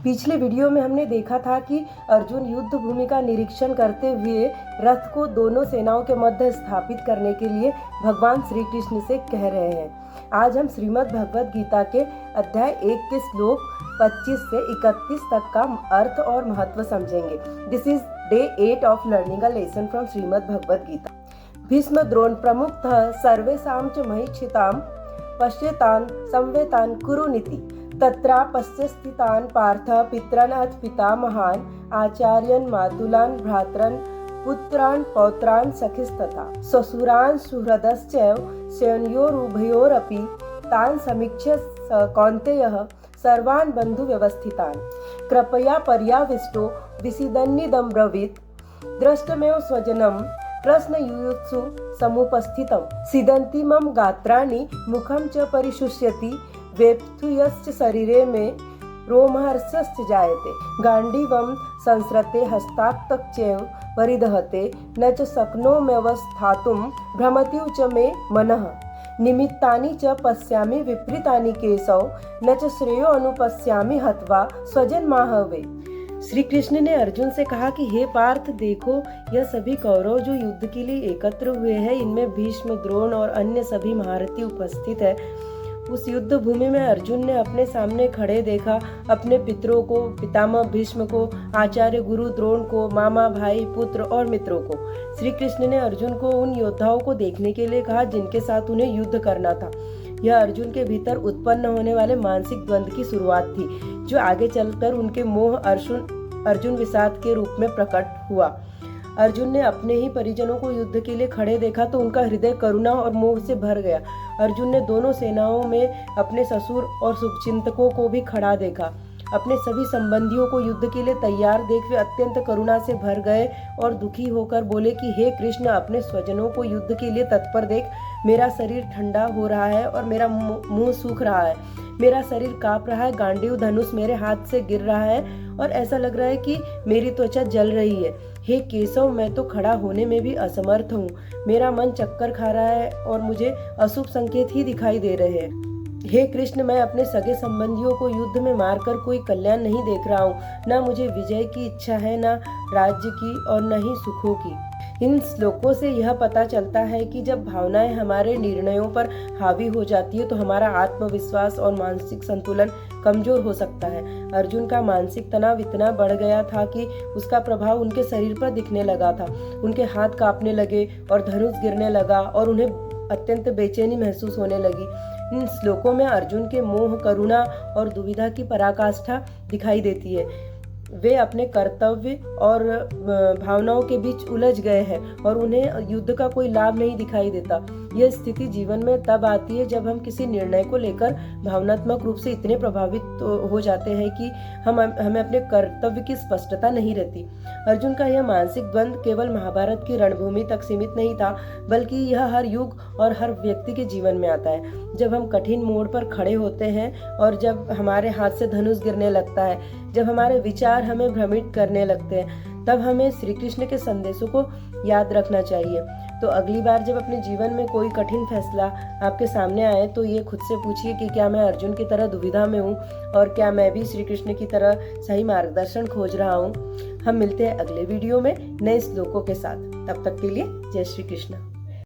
पिछले वीडियो में हमने देखा था कि अर्जुन युद्ध भूमि का निरीक्षण करते हुए रथ को दोनों सेनाओं के मध्य स्थापित करने के लिए भगवान श्री कृष्ण से कह रहे हैं। आज हम श्रीमद् भगवद गीता के अध्याय 1 के श्लोक 25 से 31 तक का अर्थ और महत्व समझेंगे। This is day 8 of learning a lesson from Shrimad Bhagavad Gita. Bhishma Drona प्रमुखतः सर्वेषां च महिक्षितां पश्येतान् संवेतान् कुरुनिति तत्रापश्य स्थितान् पार्थ पितॄन् अथ पितामहान् आचार्यान् मातुलान् भ्रातॄन् पुत्रान् पौत्रान् सखिस्तथा ससुरान् सुहृदश्चैव सेनयोरुभयोरपि तान् समीक्ष्य कौन्तेयः सर्वान् बन्धुव्यवस्थितान् कृपया पर्याविष्टो विसीदन्निदं ब्रवीत् दृष्टमेव स्वजनं प्रश्नयुयुत्सु समुपस्थितं सीदन्ति मम गात्राणि मुखं च परिशुष्यति वेप्थुयश्च शरीरे में रोमहर्षश्च जायते गाण्डीवं संसृते हस्ताक्तक् चैव परिदहते न च शक्नोम्यवस्थातुं भ्रमति च मे मनः निमित्तानि च पश्यामि विपरीतानि केशौ न च श्रेयो अनुपश्यामि हत्वा स्वजन्माहवे। श्री कृष्ण ने अर्जुन से कहा कि हे पार्थ, देखो यह सभी कौरव जो युद्ध के लिए एकत्र हुए हैं, इनमें भीष्म, द्रोण और अन्य सभी महारथी उपस्थित है। उस युद्ध भूमि में अर्जुन ने अपने सामने खड़े देखा अपने पितरों को, पितामह भीष्म को, आचार्य गुरु द्रोण को, मामा, भाई, पुत्र और मित्रों को। श्री कृष्ण ने अर्जुन को उन योद्धाओं को देखने के लिए कहा जिनके साथ उन्हें युद्ध करना था। यह अर्जुन के भीतर उत्पन्न होने वाले मानसिक द्वंद्व की शुरुआत थी, जो आगे चलकर उनके मोह अर्जुन विषाद के रूप में प्रकट हुआ। अर्जुन ने अपने ही परिजनों को युद्ध के लिए खड़े देखा तो उनका हृदय करुणा और मोह से भर गया। अर्जुन ने दोनों सेनाओं में अपने ससुर और शुभचिंतकों को भी खड़ा देखा। अपने सभी संबंधियों को युद्ध के लिए तैयार देख वे अत्यंत करुणा से भर गए और दुखी होकर बोले कि हे कृष्ण, अपने स्वजनों को युद्ध के लिए तत्पर देख। मेरा शरीर ठंडा हो रहा है और मेरा मुंह सूख रहा है, मेरा शरीर कांप रहा है, गांडीव धनुष मेरे हाथ से गिर रहा है और ऐसा लग रहा है कि मेरी त्वचा जल रही है। हे केशव, मैं तो खड़ा होने में भी असमर्थ हूँ। मेरा मन चक्कर खा रहा है और मुझे अशुभ संकेत ही दिखाई दे रहे हैं। हे कृष्ण, मैं अपने सगे संबंधियों को युद्ध में मारकर कोई कल्याण नहीं देख रहा हूँ। न मुझे विजय की इच्छा है, न राज्य की और न ही सुखों की। इन श्लोकों से यह पता चलता है कि जब भावनाएं हमारे निर्णयों पर हावी हो जाती है तो हमारा आत्मविश्वास और मानसिक संतुलन कमजोर हो सकता है। अर्जुन का मानसिक तनाव इतना बढ़ गया था कि उसका प्रभाव उनके शरीर पर दिखने लगा था। उनके हाथ कांपने लगे और धनुष गिरने लगा और उन्हें अत्यंत बेचैनी महसूस होने लगी। इन श्लोकों में अर्जुन के मोह, करुणा और दुविधा की पराकाष्ठा दिखाई देती है। वे अपने कर्तव्य और भावनाओं के बीच उलझ गए हैं और उन्हें युद्ध का कोई लाभ नहीं दिखाई देता। यह स्थिति जीवन में तब आती है जब हम किसी निर्णय को लेकर भावनात्मक रूप से इतने प्रभावित हो जाते हैं कि हमें अपने कर्तव्य की स्पष्टता नहीं रहती। अर्जुन का यह मानसिक द्वंद्व केवल महाभारत की रणभूमि तक सीमित नहीं था, बल्कि यह हर युग और हर व्यक्ति के जीवन में आता है। जब हम कठिन मोड़ पर खड़े होते हैं और जब हमारे हाथ से धनुष गिरने लगता है, जब हमारे विचार हमें भ्रमित करने लगते हैं, तब हमें श्री कृष्ण के संदेशों को याद रखना चाहिए। तो अगली बार जब अपने जीवन में कोई कठिन फैसला आपके सामने आए तो ये खुद से पूछिए कि क्या मैं अर्जुन की तरह दुविधा में हूँ और क्या मैं भी श्री कृष्ण की तरह सही मार्गदर्शन खोज रहा हूँ। हम मिलते हैं अगले वीडियो में नए श्लोकों के साथ। तब तक के लिए जय श्री कृष्ण।